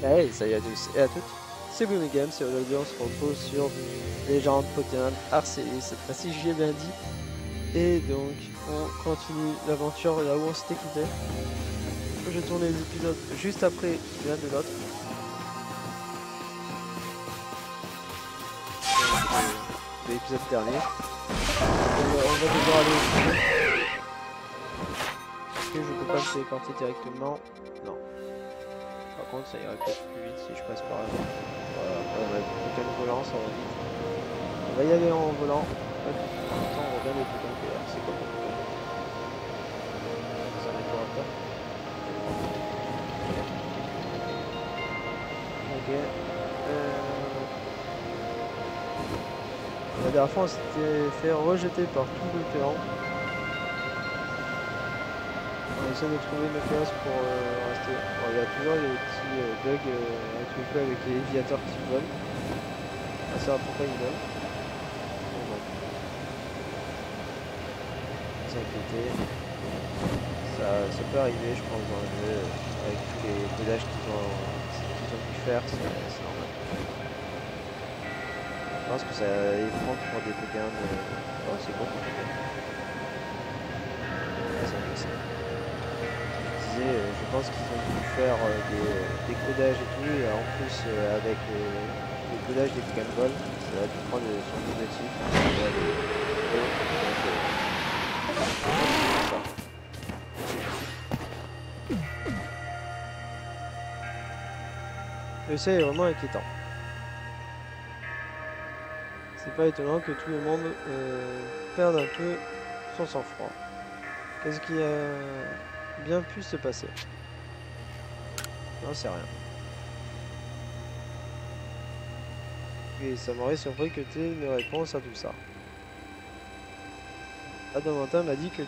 Hey, salut à tous et à toutes, c'est Gloomy Games et aujourd'hui on se retrouve sur Légende Pokémon Arceus, cette fois-ci j'y ai bien dit. Et donc on continue l'aventure là où on s'était quitté. Je tourne les épisodes juste après l'un de l'autre. De l'épisode dernier. On va devoir aller au studio. Est-ce que je peux pas me téléporter directement? Non. Par contre ça irait peut-être plus vite si je passe par là. Voilà, Pokémon volant ça va vite. On va y aller en volant. En même temps, on regarde les Pokémon que c'est quoi comme Pokémon? C'est un Mécorator. Ok. La dernière fois, on s'était fait rejeter par tout le terrain. On essaie de trouver une place pour rester. Bon, il y a toujours les petits bugs un petit peu avec les aviateurs qui volent. On va savoir pourquoi ils volent. Bon, bon. S'inquiéter. Ça peut arriver, je pense, dans le jeu, avec tous les codages qu'ils ont pu faire, c'est normal. Je pense que ça les prend pour des Pokémon. Oh, c'est bon pour Pokémon. Ah, c'est intéressant. Je disais, je pense qu'ils ont pu faire des codages et tout, et en plus, avec le codage des Pokémon Ball, ça va pu prendre son monotype. Et ça est vraiment inquiétant. C'est pas étonnant que tout le monde perde un peu son sang-froid. Qu'est-ce qui a bien pu se passer? Non, c'est rien. Et ça m'aurait surpris que tu aies une réponse à tout ça. Adamantin m'a dit que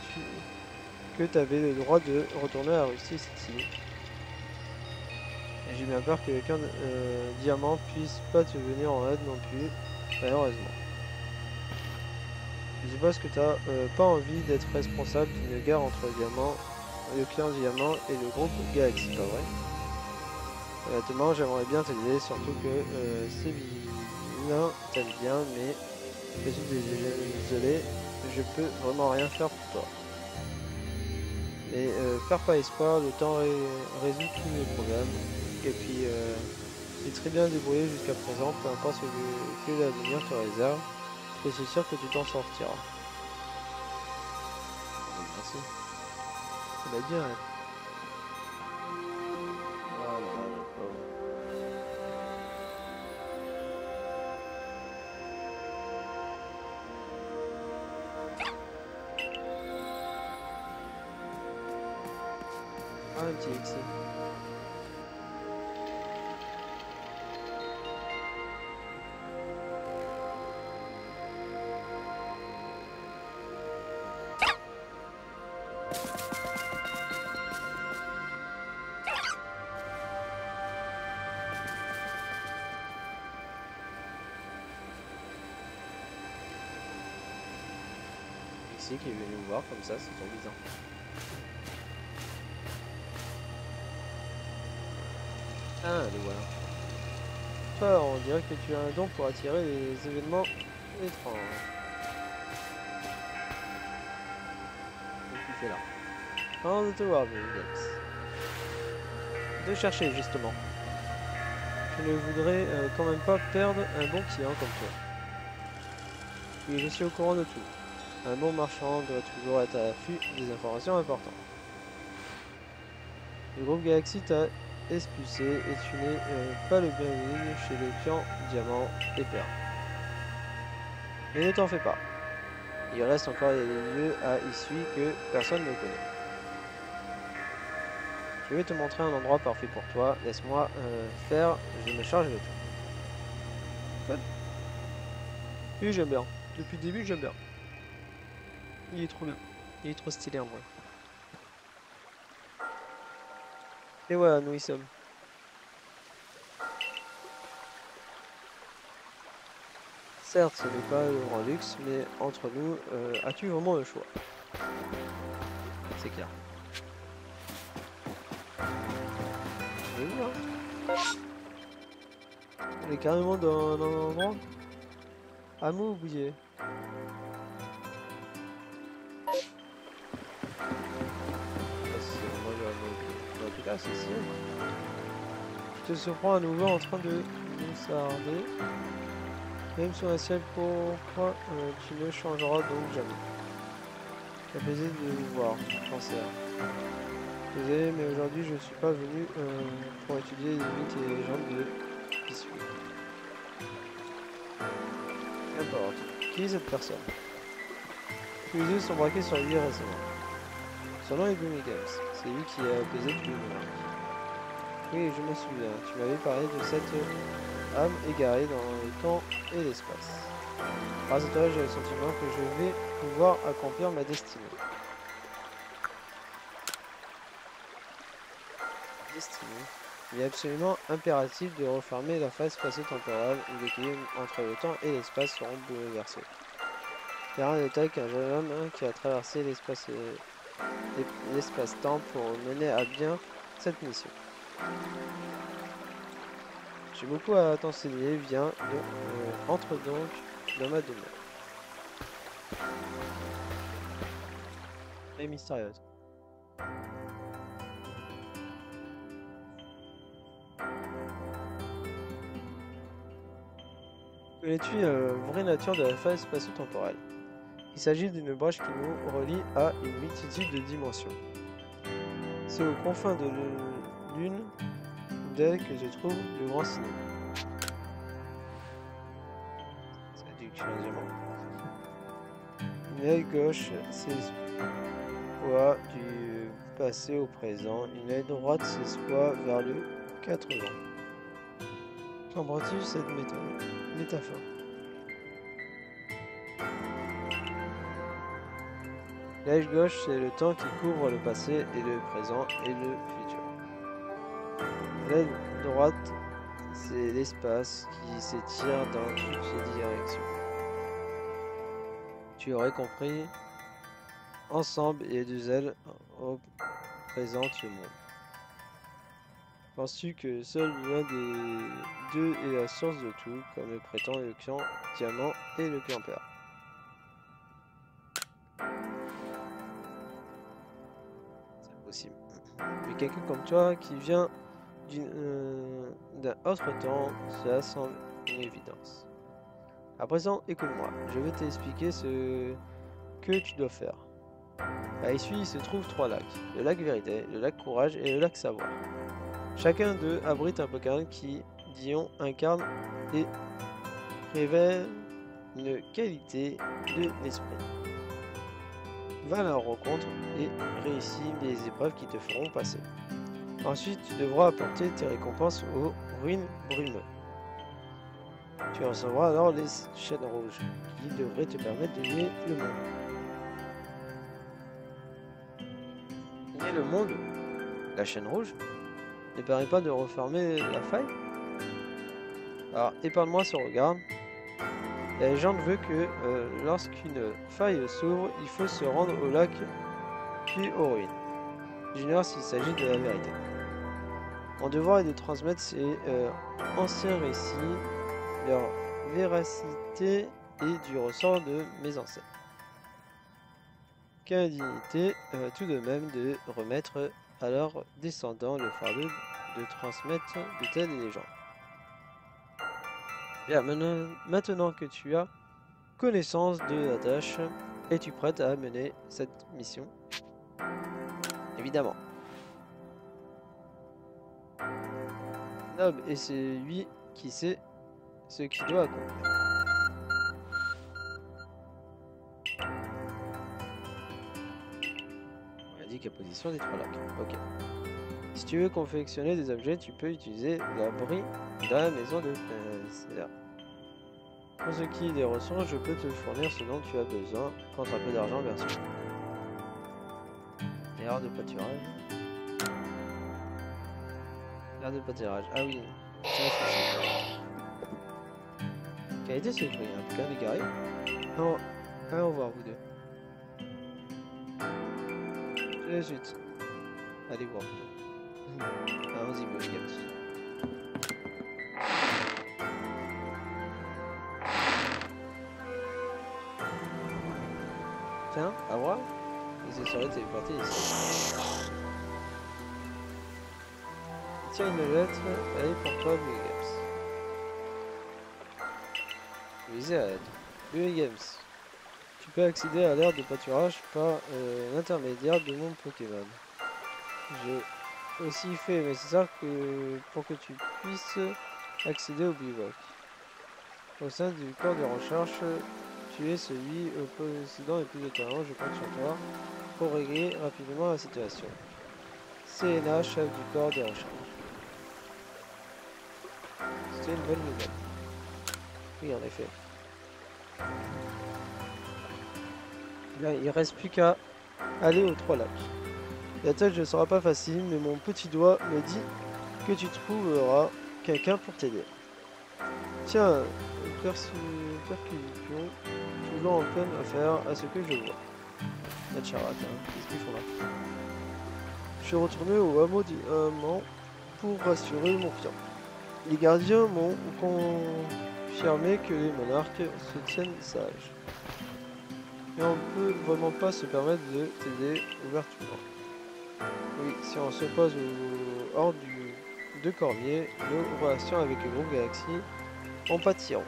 tu avais le droit de retourner à Rusty City. Et j'ai bien peur que quelqu'un Diamant puisse pas te venir en aide non plus, malheureusement. Je suppose que tu n'as pas envie d'être responsable d'une guerre entre le clan Diamant et le groupe Galaxy, pas vrai? Honnêtement, j'aimerais bien t'aider, surtout que ces vilains t'aiment bien, mais je suis désolé, je peux vraiment rien faire pour toi. Mais perds pas espoir, le temps résout tous les problèmes. Et puis, tu t'es très bien débrouillé jusqu'à présent, peu importe ce que l'avenir te réserve, je suis sûr que tu t'en sortiras. Merci. Ça va bien, hein. Oh là là, le pauvre. Ah, un petit excès. Qui est venu me voir comme ça, c'est trop bizarre. Ah, le voilà. Toi, on dirait que tu as un don pour attirer les événements étranges. Qu'est-ce que tu fais là? Avant de te voir, Vegas. De chercher, justement. Je ne voudrais quand même pas perdre un bon client comme toi. Oui, je suis au courant de tout. Un bon marchand doit toujours être à l'affût des informations importantes. Le groupe Galaxy t'a expulsé et tu n'es pas le bienvenu chez le clan Diamant et Perle. Mais ne t'en fais pas. Il reste encore des lieux à Issui que personne ne connaît. Je vais te montrer un endroit parfait pour toi. Laisse-moi faire, je me charge de tout. Oui, j'aime bien. Depuis le début, j'aime bien. Il est trop bien. Il est trop stylé en vrai. Et voilà, nous y sommes. Certes, ce n'est pas le grand luxe, mais entre nous, as-tu vraiment le choix? C'est clair. Oui, hein. Elle est carrément dans un endroit. Hameau oublié. En tout cas, c'est sûr. Tu te surprends à nouveau en train de moussarder. Même sur un ciel, pourquoi tu ne changeras donc jamais? Ça fait plaisir de vous voir, cancer. Désolé, mais aujourd'hui je ne suis pas venu pour étudier les mythes et les légendes de qui suit. Qu'importe. Qui est cette personne? Tous les yeux sont braqués sur lui récemment. Son nom est Gloomy Games. C'est lui qui a apaisé tous les monarques. Oui, je me souviens. Tu m'avais parlé de cette âme égarée dans le temps et l'espace. Grâce à toi, j'ai le sentiment que je vais pouvoir accomplir ma destinée. Il est absolument impératif de refermer la phase spatio-temporelle où l'équilibre entre le temps et l'espace seront bouleversés. Il y a un détail qu'un jeune homme qui a traversé l'espace-temps pour mener à bien cette mission. J'ai beaucoup à t'enseigner, viens, entre donc dans ma demeure. Très mystérieuse. Connais-tu la vraie nature de la phase spatio-temporelle? Il s'agit d'une brèche qui nous relie à une multitude de dimensions. C'est aux confins de l'une d'elles que se trouve le grand cinéma. Traduction diamant. Une aile gauche s'espoie du passé au présent, une aile droite s'espoie vers le 80. Comprends-tu cette métaphore? L'aile gauche, c'est le temps qui couvre le passé et le présent et le futur. L'aile droite, c'est l'espace qui s'étire dans toutes les directions. Tu aurais compris. Ensemble, les deux ailes représentent le monde. Penses-tu que seul l'un des deux est la source de tout, comme le prétend le clan Diamant et le clan Père? C'est possible. Mais quelqu'un comme toi qui vient d'un autre temps, cela semble une évidence. À présent, écoute-moi, je vais t'expliquer ce que tu dois faire. À Essuie, il se trouve 3 lacs. Le lac Vérité, le lac Courage et le lac Savoir. Chacun d'eux abrite un Pokémon qui, disons, incarne et révèle une qualité de l'esprit. Va à leur rencontre et réussis les épreuves qui te feront passer. Ensuite, tu devras apporter tes récompenses aux ruines brumeuses. Tu recevras alors les chaînes rouges, qui devraient te permettre de nier le monde. Nier le monde? La chaîne rouge ne permet pas de refermer la faille? Alors, épargne-moi ce regard. La légende veut que lorsqu'une faille s'ouvre, il faut se rendre au lac puis aux ruines. J'ignore s'il s'agit de la vérité. Mon devoir est de transmettre ces anciens récits, leur véracité et du ressort de mes ancêtres. Quelle indignité tout de même de remettre à leurs descendants le fardeau de transmettre de telles légendes. Bien, maintenant que tu as connaissance de la tâche, es-tu prête à mener cette mission? Évidemment. Noble, et c'est lui qui sait ce qu'il doit accomplir. On a dit qu'à position des 3 lacs. Ok. Si tu veux confectionner des objets, tu peux utiliser l'abri dans la maison de là. Pour ce qui est des ressources, je peux te fournir ce dont tu as besoin contre un peu d'argent, bien sûr. Erreur de pâturage. Erreur de pâturage. Ah oui. Qualité c'est le prix, un Pokémon égaré. Non, allons voir vous deux. Tout de suite. Allez voir. 11 Games. Tiens, à voir. Il se serait téléporté ici. Tiens une lettre, elle est pour toi, Blue Games. Lisez la lettre. Blue Games. Tu peux accéder à l'aire de pâturage par l'intermédiaire de mon Pokémon. J'ai aussi fait nécessaire pour que tu puisses accéder au bivouac. Au sein du corps de recherche, tu es celui au précédent et plus de talent, je compte sur toi pour régler rapidement la situation. CNA, chef du corps de recherche. C'était une bonne nouvelle. Oui, en effet. Là, il reste plus qu'à aller aux 3 lacs. La tâche ne sera pas facile, mais mon petit doigt me dit que tu trouveras quelqu'un pour t'aider. Tiens, percussion, toujours en pleine affaire à ce que je vois. La charade, qu'est-ce qu'ils font là? Je suis retourné au hameau diamant pour rassurer mon client. Les gardiens m'ont confirmé que les monarques se tiennent sages. Mais on ne peut vraiment pas se permettre de t'aider ouvertement. Oui, si on s'oppose au hors de Cormier, nos relations avec le groupe Galaxy en pâtiront.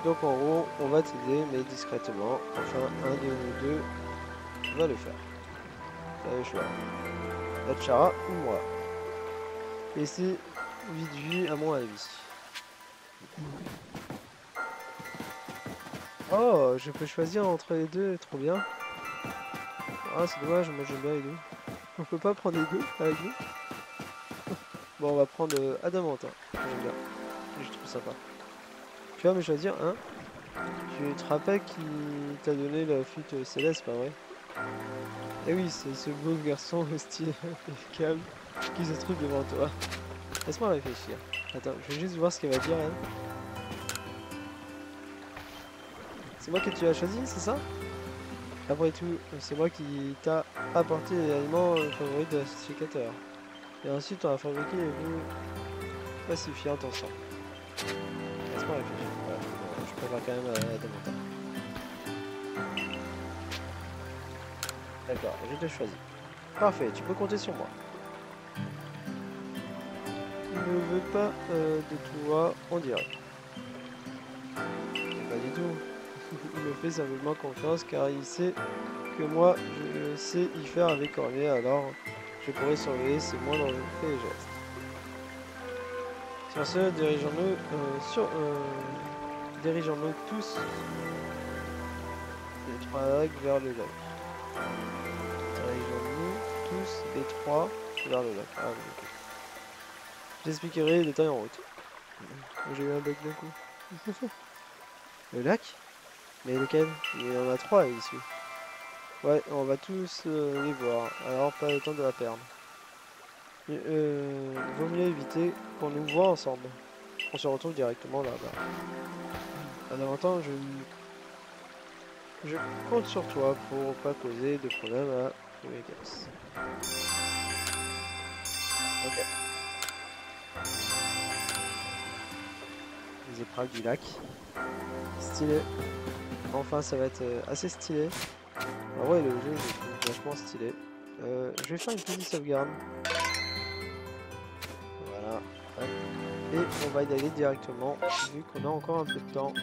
Donc en gros, on va t'aider, mais discrètement. Enfin, un de nous deux va le faire. T'as le choix. Natchara ou moi. Et c'est vite vu à mon avis. Oh, je peux choisir entre les deux, trop bien. Ah, c'est dommage, moi j'aime bien les deux. On peut pas prendre les deux avec nous? Bon, on va prendre Adamantin. J'aime bien. Je trouve sympa. Tu vas me choisir un. Tu te rappelles qui t'a donné la flûte céleste, pas vrai? Eh oui, c'est ce beau garçon au style calme qui se trouve devant toi. Laisse-moi réfléchir. Attends, je vais juste voir ce qu'elle va dire, elle. C'est moi que tu as choisi, c'est ça? Après tout, c'est moi qui t'a apporté les aliments favoris de l'assificateur. Et ensuite, on a fabriqué les boules pacifiantes ensemble. Laisse-moi réfléchir. Voilà, bon, je préfère quand même Adamantin. D'accord, je te choisis. Parfait, tu peux compter sur moi. Il ne veut pas de toi en direct. Pas du tout. Il me fait simplement confiance car il sait que moi je sais y faire avec Cormier, alors je pourrais surveiller ses moindres faits et gestes. Sur ce, dirigeons-nous tous les 3 lacs vers le lac. Dirigeons-nous tous les 3 vers le lac. Ah, oui, ok. J'expliquerai les détails en route. J'ai eu un bug d'un coup. Le lac? Mais lequel? Il y en a 3 ici. Ouais, on va tous les voir, alors pas le temps de la perdre. Vaut mieux éviter qu'on nous voit ensemble. On se retrouve directement là-bas. Alors attends, je compte sur toi pour pas causer de problème à Vegas. Ok. Les épreuves du lac. Stylé. Enfin, ça va être assez stylé. Ah ouais, le jeu est vachement stylé. Je vais faire une petite sauvegarde. Voilà. Hop. Et on va y aller directement, vu qu'on a encore un peu de temps.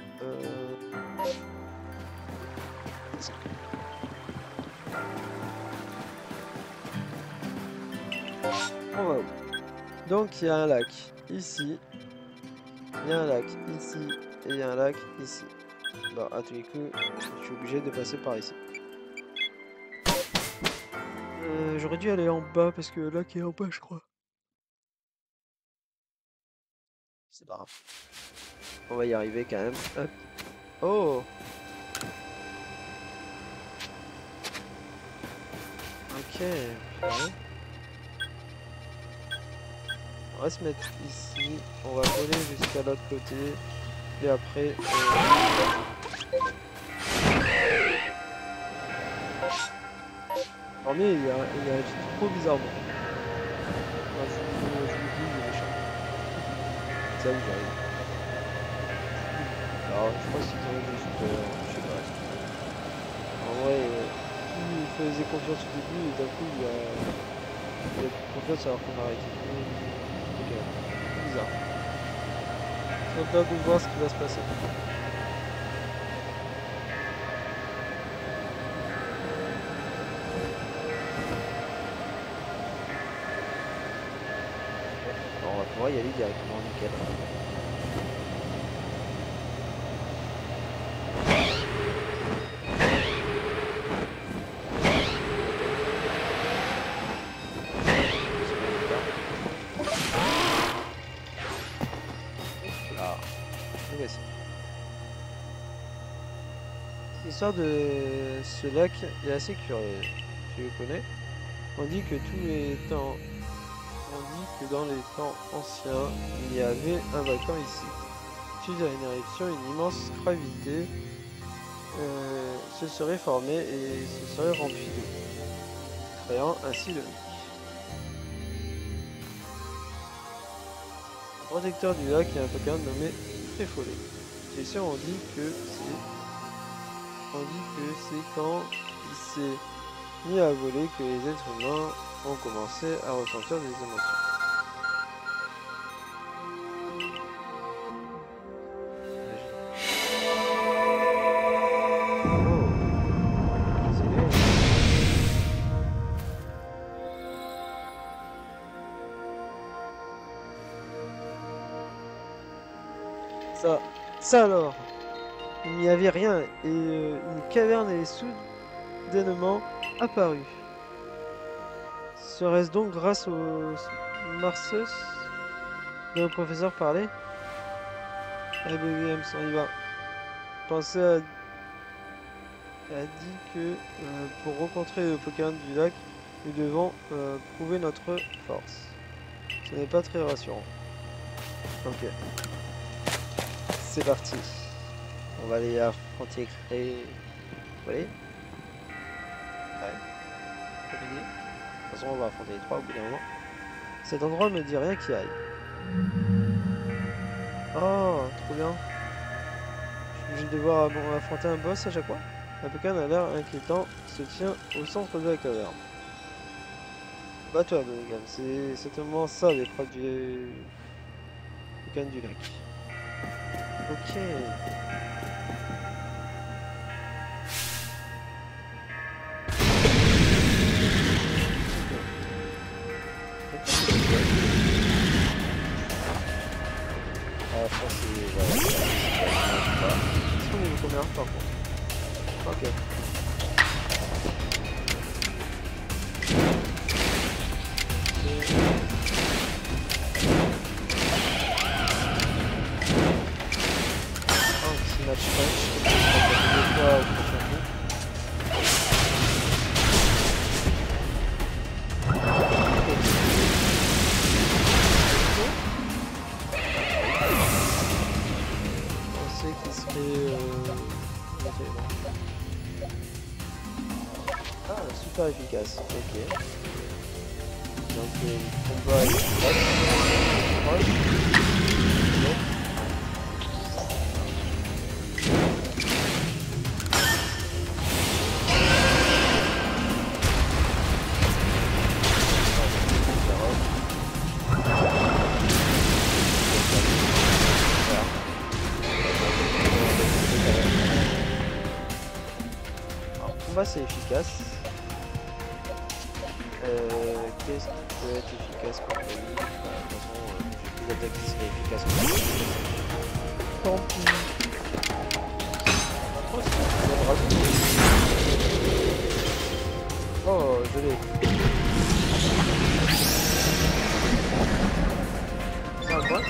On va où? Donc il y a un lac ici. Il y a un lac ici. Et il y a un lac ici. Bon, à tous les coups, je suis obligé de passer par ici. J'aurais dû aller en bas parce que le lac est en bas, je crois. C'est pas grave. On va y arriver quand même. Hop. Oh! Ok. Ouais. On va se mettre ici. On va voler jusqu'à l'autre côté. Et après... Mais il a trop bizarrement. Enfin, je vous dis, il est méchant. Ça où j'arrive. Alors, je pense qu'ils ont juste... je sais pas. ouais, il faisait confiance au début et d'un coup il a plus confiance alors qu'on a arrêté. Ok, bizarre. C'est en train de voir ce qui va se passer. Bon, on va pouvoir y aller directement, nickel. L'histoire de ce lac est assez curieuse. Tu le connais? On dit que dans les temps anciens, il y avait un volcan ici. Suite à une éruption, une immense gravité se serait formée et se serait remplie d'eau, créant ainsi le lac. Le protecteur du lac est un Pokémon nommé Tréfolé. Et ça, on dit que c'est quand il s'est mis à voler que les êtres humains ont commencé à ressentir des émotions. Ça alors, il n'y avait rien et une caverne est soudainement apparue. Serait-ce donc grâce au Marseus dont le professeur parlait? Ah ben oui, on y va. Pensez a dit que pour rencontrer le Pokémon du lac, nous devons prouver notre force. Ce n'est pas très rassurant. Ok. C'est parti. On va aller affronter Cré. Vous voyez? Ouais. Terminé. De toute façon, on va affronter les trois au bout d'un moment. Cet endroit me dit rien qui aille. Oh, trop bien. Je vais devoir affronter un boss à chaque fois. Un Pokémon a l'air inquiétant se tient au centre de la caverne. Bats-toi, Bellingham. C'est certainement ça l'épreuve du Pokémon du lac. Ok. Ah, je pense que c'est... Est-ce qu'on est au combien par contre? Ok. Un petit match punch. Deux fois au prochain coup. Qui serait ah, super efficace, ok. Donc le combat est efficace. C'est efficace. Qu'est-ce qui peut être efficace contre lui? De toute façon, j'ai plus d'attaques qui seraient efficaces contre lui. Tant pis. Oh, c'est un dragon. Oh, je l'ai. C'est un quoi ça?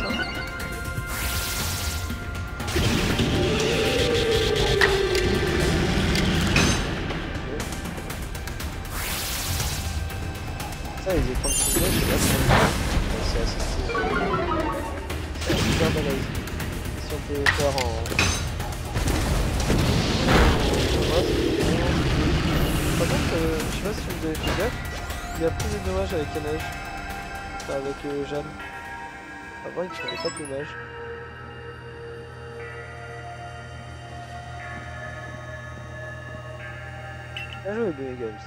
Les écrans de souvenir, je sais pas si c'est assez stylé. C'est super balèze. Si on peut le faire en... Par contre, je sais pas si vous avez fait gaffe, il y a plus de dommages avec la neige. Enfin, avec Jeanne. Avant, il ne prenait pas de dommages. Bien joué, Games.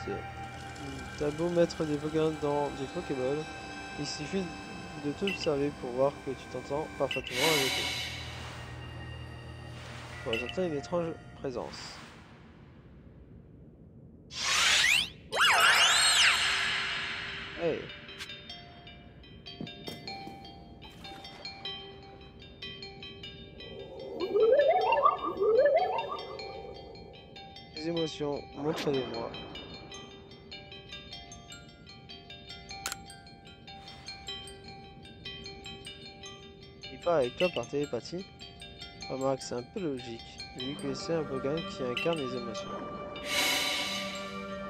T'as beau mettre des Pokémon dans des Pokéballs, il suffit de t'observer pour voir que tu t'entends parfaitement avec eux. Bon, j'entends une étrange présence. Hey. Les émotions, montrez-les-moi. Il part avec toi par télépathie. Remarque, c'est un peu logique, vu que c'est un Pokémon qui incarne les émotions.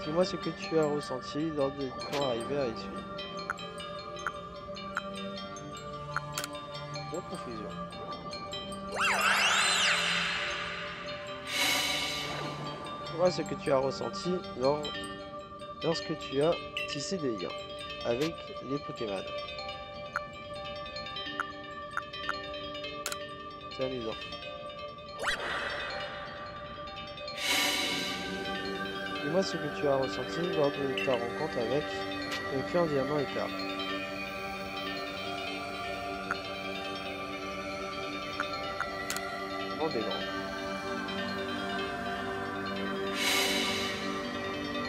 Dis-moi ce que tu as ressenti lors de ton arrivée à Issui. La confusion. Dis-moi ce que tu as ressenti lorsque tu as tissé des liens avec les Pokémon. C'est amusant. Dis-moi ce que tu as ressenti lors de ta rencontre avec le clan Diamant et Perle. Monde est grand.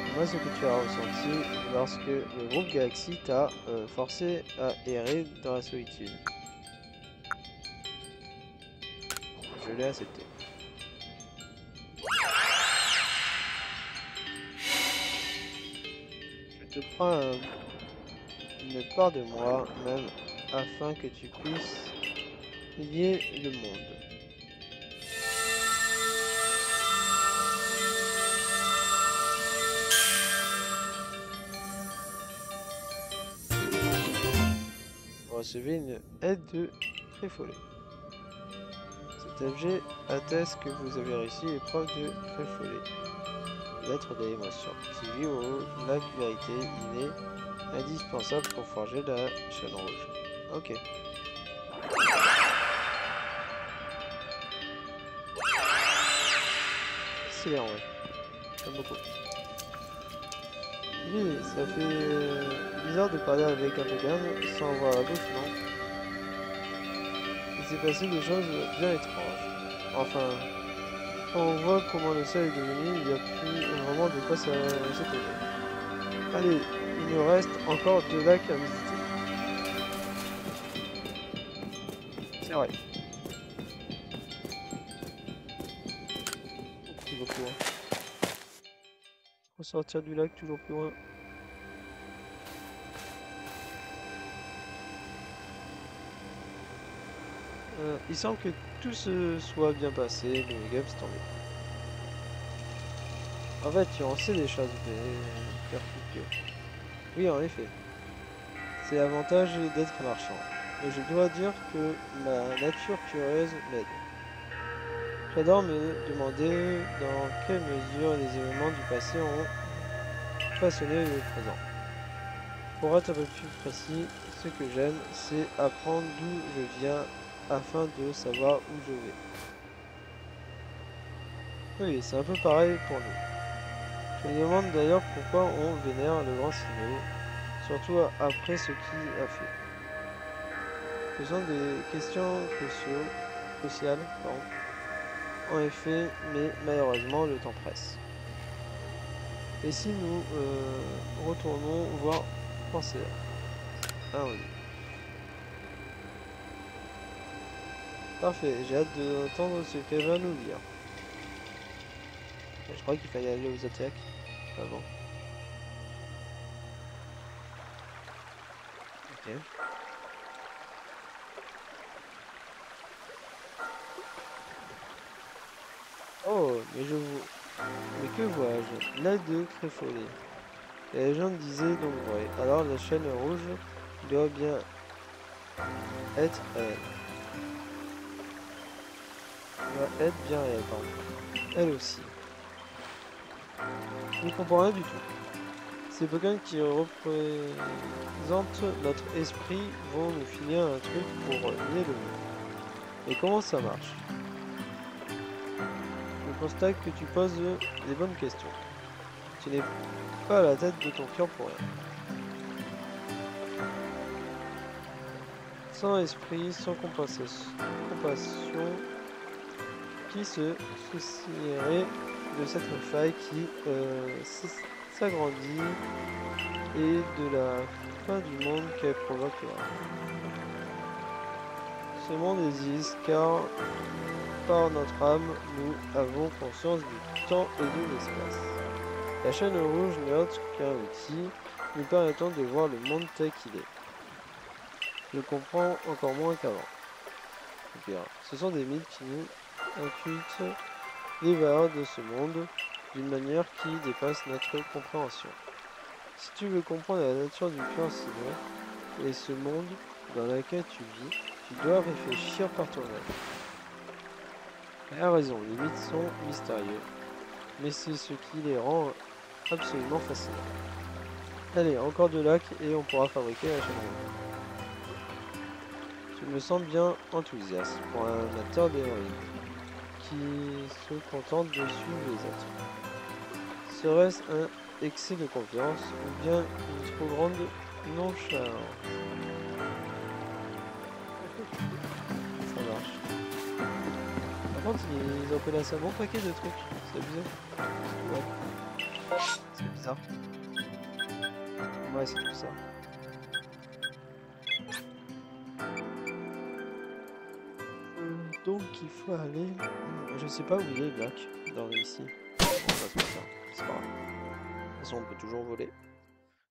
Dis-moi ce que tu as ressenti lorsque le groupe Galaxy t'a forcé à errer dans la solitude. Je l'ai accepté. Je te prends une part de moi même afin que tu puisses lier le monde. Vous recevez une aide de Tréfollet. Cet objet atteste que vous avez réussi l'épreuve de Tréfollet. Lettre de l'émotion, qui vit au lac vérité, il est indispensable pour forger la chaîne rouge. Ok. C'est en vrai. J'aime beaucoup. Oui, ça fait bizarre de parler avec un Pokémon sans avoir la bouche, non? Il s'est passé des choses bien étranges. Enfin, quand on voit comment le ciel est devenu, il n'y a plus vraiment de quoi s'étonner. Allez, il nous reste encore 2 lacs à visiter. C'est vrai. Toujours plus loin. Ressortir du lac, toujours plus loin. Il semble que tout se soit bien passé, mais Games, tant mieux. En fait, tu en sais des choses, mais oui, en effet. C'est l'avantage d'être marchand. Mais je dois dire que ma nature curieuse m'aide. J'adore me demander dans quelle mesure les événements du passé ont façonné le présent. Pour être un peu plus précis, ce que j'aime, c'est apprendre d'où je viens afin de savoir où je vais. Oui, c'est un peu pareil pour nous. Je me demande d'ailleurs pourquoi on vénère le grand Sinnoh, surtout après ce qu'il a fait. Ce sont des questions cruciales, en effet, mais malheureusement le temps presse. Et si nous retournons voir Penseur? Ah oui. Parfait, j'ai hâte d'entendre ce qu'elle va nous dire. Je crois qu'il fallait aller aux attaques avant. Ok. Oh, mais mais que vois-je? L'aide de Tréfollet. La légende disait donc vrai. Alors la chaîne rouge doit bien être elle. Doit être bien elle, pardon. Elle aussi. Je ne comprends rien du tout. Ces Pokémon qui représentent notre esprit vont nous filer un truc pour nier le monde. Et comment ça marche? Je constate que tu poses les bonnes questions. Tu n'es pas à la tête de ton clan pour rien. Sans esprit, sans compassion, qui se soucierait de cette faille qui s'agrandit et de la fin du monde qu'elle provoquera. Ce monde existe car par notre âme, nous avons conscience du temps et de l'espace. La chaîne rouge n'est autre qu'un outil nous permettant de voir le monde tel qu'il est. Je comprends encore moins qu'avant. Ce sont des mythes qui nous inculquent les valeurs de ce monde d'une manière qui dépasse notre compréhension. Si tu veux comprendre la nature du clan Sinnoh et ce monde dans lequel tu vis, tu dois réfléchir par toi-même. Elle a raison, les mythes sont mystérieux, mais c'est ce qui les rend absolument fascinants. Allez, encore de lac et on pourra fabriquer la chaîne rouge. Je me sens bien enthousiaste pour un amateur d'héroïne qui se contente de suivre les autres. Serait-ce un excès de confiance ou bien une trop grande nonchalance? Ça marche. Par contre, ils ont connaissé un bon paquet de trucs. C'est abusé. Ouais. C'est bizarre. Ouais, c'est tout ça. Donc il faut aller... Je sais pas où il est Black dans ici. On va se mettre là. C'est pas grave. De toute façon on peut toujours voler.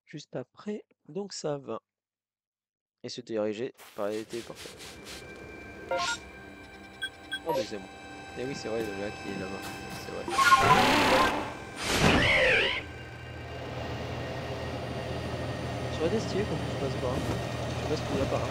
Juste après, donc ça va. Et se diriger par les téléporteurs. Oh mais c'est bon. Et oui c'est vrai, le Black il est là-bas. C'est vrai. Ça aurait été stylé qu'on puisse passer par là. Je sais pas ce qu'il y a par là.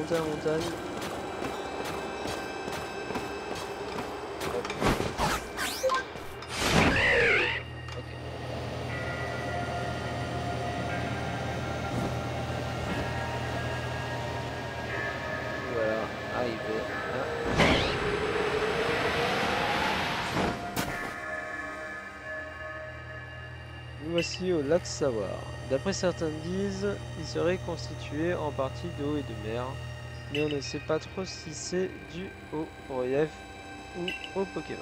La montagne. Ok. Voilà, arrivé là. Nous voici au lac Savoir. D'après certains disent, il serait constitué en partie d'eau et de mer, mais on ne sait pas trop si c'est dû au relief ou au Pokémon.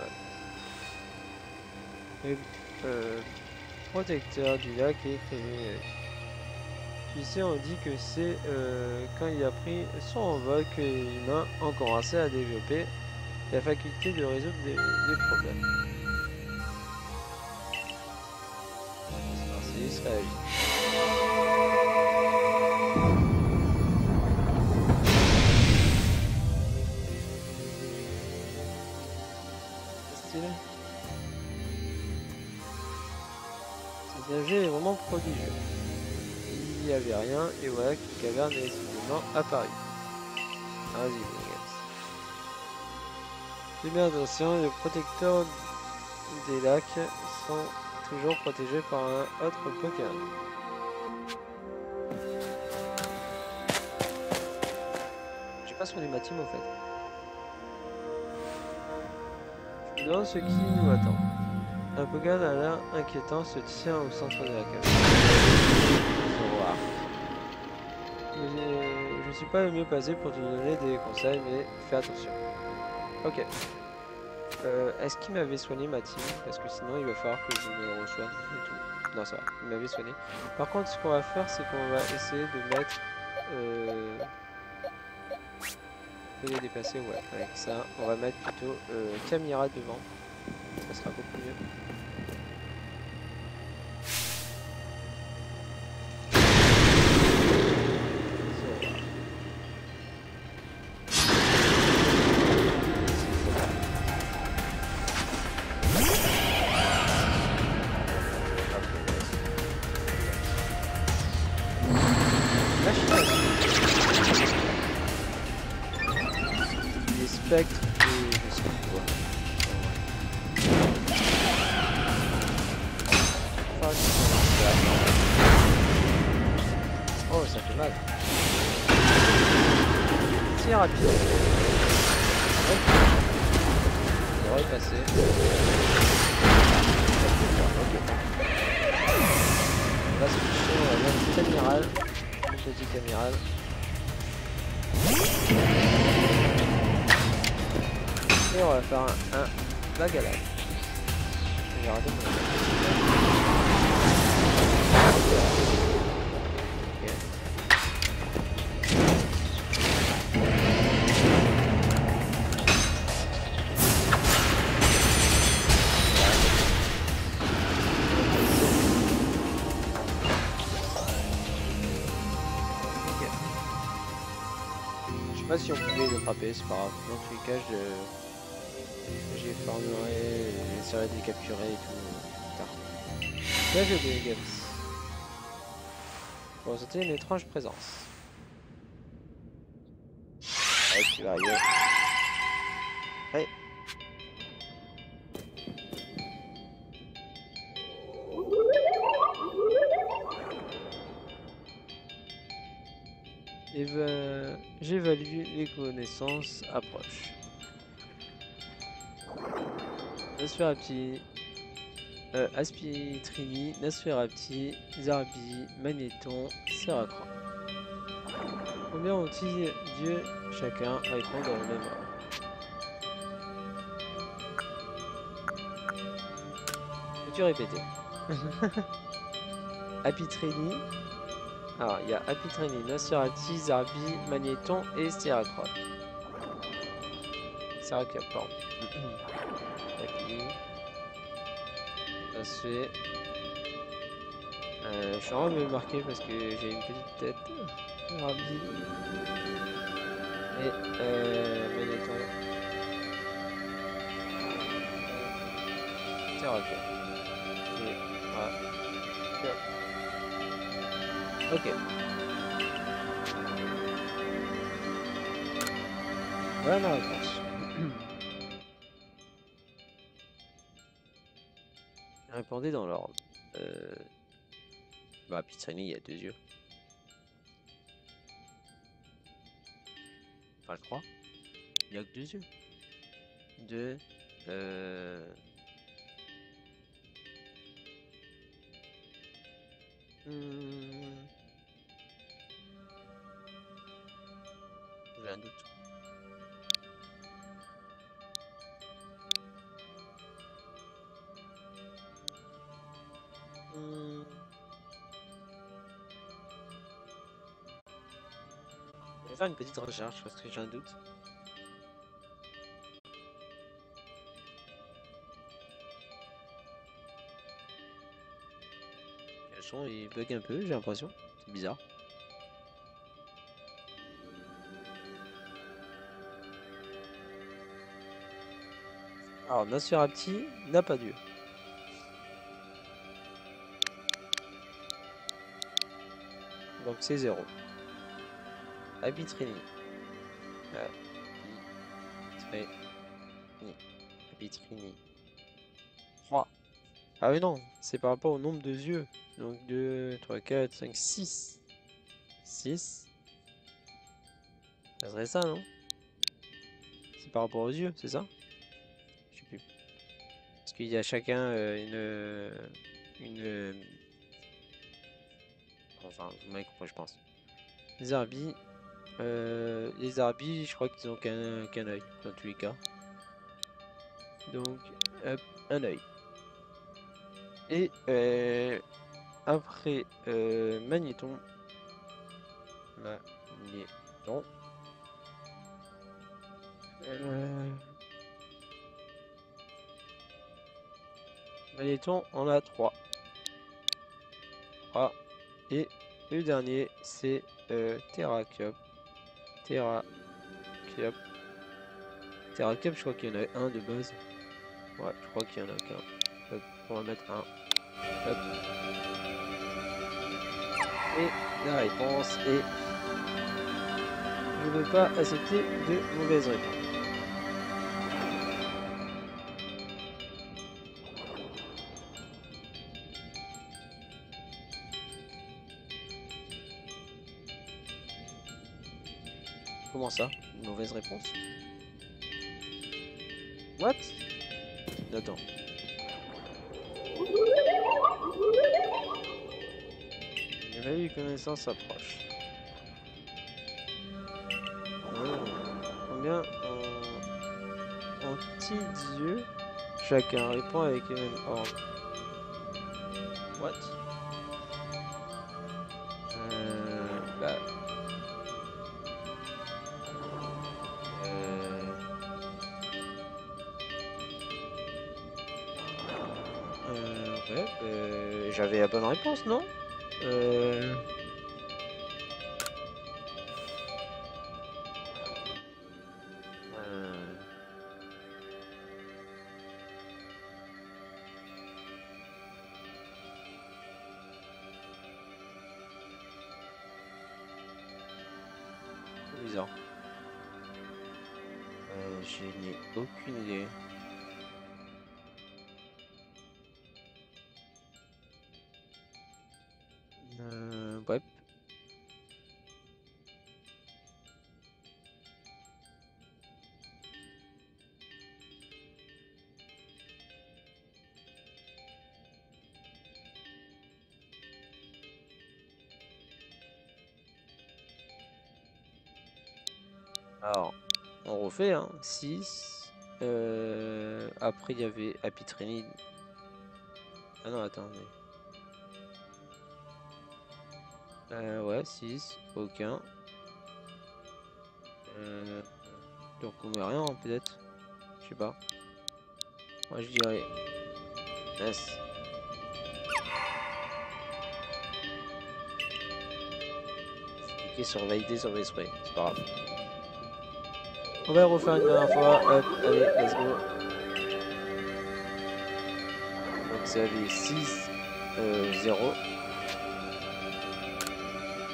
Le protecteur du lac est écrit. Tu sais, on dit que c'est quand il a pris son envol que les humains ont commencé à développer la faculté de résoudre des problèmes. C'est juste réagi. C'est stylé. Cet objet est vraiment prodigieux. Il n'y avait rien et voilà qu'une caverne est soudainement apparue. Vas-y, les bien attention, les protecteurs des lacs sont toujours protégés par un autre Pokémon. J'ai pas soigné ma team au fait. Je me demande ce qui nous attend. Un Pokémon à l'air inquiétant se tient au centre de la cave. Je suis pas le mieux placé pour te donner des conseils, mais fais attention. Ok. Est-ce qu'il m'avait soigné ma team? Parce que sinon il va falloir que je me resoigne et tout. Non ça va, il m'avait soigné. Par contre ce qu'on va faire c'est qu'on va essayer de mettre... de les déplacer, ouais, avec ça. On va mettre plutôt Camira devant. Ça sera beaucoup mieux. Spectre et je sais pas quoi. faire une oh, ça fait mal. C'est rapide. Il devrait passer. On va se toucher notre amiral. Petit amiral. Et on va faire un bagalage. J'ai raté mon Je sais pas si on pouvait les attraper, c'est pas grave. Dans tous les cas, j'ai farmerai, j'essaierai de les capturer et tout. Là, j'ai des games. Bon, c'était une étrange présence. Ouais, tu vas arriver. Ouais. J'évalue les connaissances approche. Nosferapti, Aspitrini, Nosferapti, Zarbi, Magnéton, Séracran. Combien ont-ils Dieu chacun répond dans le même ordre. Peux-tu répéter? Apitrini. Alors, il y a Apitrini, Nosferapti, Zarbi, Magnéton et Séracron. Séracron, pardon. Ça se fait. Je suis en train de me marquer parce que j'ai une petite tête. Zarbi. Et Magnéton. Séracron. Et voilà. Ok. Voilà ma réponse. Répondez dans l'ordre. Bah, Pitrini, il y a 2 yeux. Enfin, je crois. Il n'y a que 2 yeux. 2. J'ai un doute. Je vais faire une petite recherche parce que j'ai un doute. Le son il bug un peu, j'ai l'impression. C'est bizarre. Alors, Nosferapti n'a pas Dieu. Donc c'est 0. Apitrini. Apitrini. 3. Ah oui non, c'est par rapport au nombre de yeux. Donc 2, 3, 4, 5, 6. 6. Ça serait ça, non? C'est par rapport aux yeux, c'est ça? Je sais plus. Parce qu'il y a chacun une... Enfin, vous m'avez compris, je pense. Les Arbis, je crois qu'ils ont qu'un œil, dans tous les cas. Donc, hop, un œil. Et après Magnéton. Magnéton. Magnéton, on a 3. 3. Et le dernier, c'est Terracup. Terracup, je crois qu'il y en a un de base. Ouais, je crois qu'il y en a qu'un. Hop, on va mettre un. Hop. Et la réponse est... Je ne veux pas accepter de mauvaises réponses. Comment ça? Une mauvaise réponse? What? Attends. Une réelle connaissance approche. Combien en petits dieux chacun répond avec le même ordre? What? Bah. Ouais, j'avais la bonne réponse, non? Bizarre. Je n'ai aucune idée. Ouais. Alors, on refait, hein. 6. Après, il y avait Apitrénide. Ah non, attendez. Ouais, 6. Aucun. Donc, on met rien, peut-être. Je sais pas. Moi, je dirais. S. Cliquez sur valider sur l'esprit. C'est pas grave. On va refaire une dernière fois. Hop, allez, let's go. Donc ça avait 6, 0.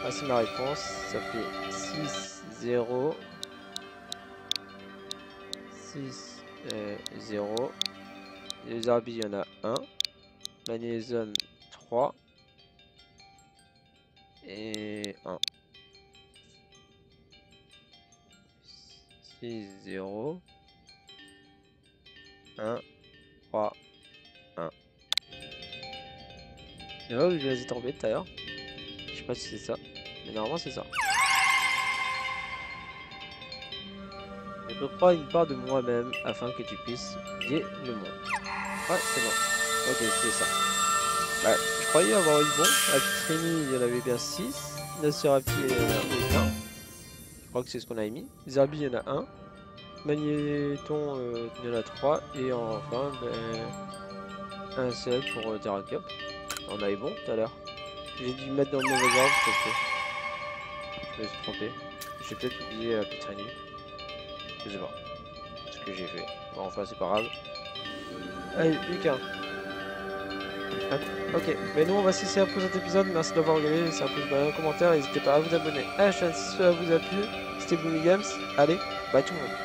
Voici ma réponse. Ça fait 6, 0. 6, 0. Les arbis, il y en a 1. Magnésium, 3. Et 1. 6, 0. 1, 3, 1. C'est là où je les ai tombés tout à l'heure. Je sais pas si c'est ça. Mais normalement c'est ça. Je peux prendre une part de moi-même afin que tu puisses guider le monde. Ouais, c'est bon. Ok, c'est ça. Bah, je croyais avoir eu bon. À Trini, il y en avait bien 6. Nacerapi, il y en a aucun. Je crois que c'est ce qu'on a mis. Zerbi, il y en a 1. Magnéton, il y en a 3. Et enfin, ben, un seul pour Terracop. On avait bon tout à l'heure. J'ai dû mettre dans le mauvais ordre, peut-être. Je me suis trompé. J'ai peut-être oublié Pitrini. Je sais pas ce que j'ai fait. Bon, enfin, c'est pas grave. Allez, plus qu'un. Ok, mais nous on va se laisser pour cet épisode. Merci d'avoir regardé. Laissez un pouce bleu, un commentaire. N'hésitez pas à vous abonner à la chaîne si cela vous a plu. C'était Boomy Games. Allez, bye tout le monde.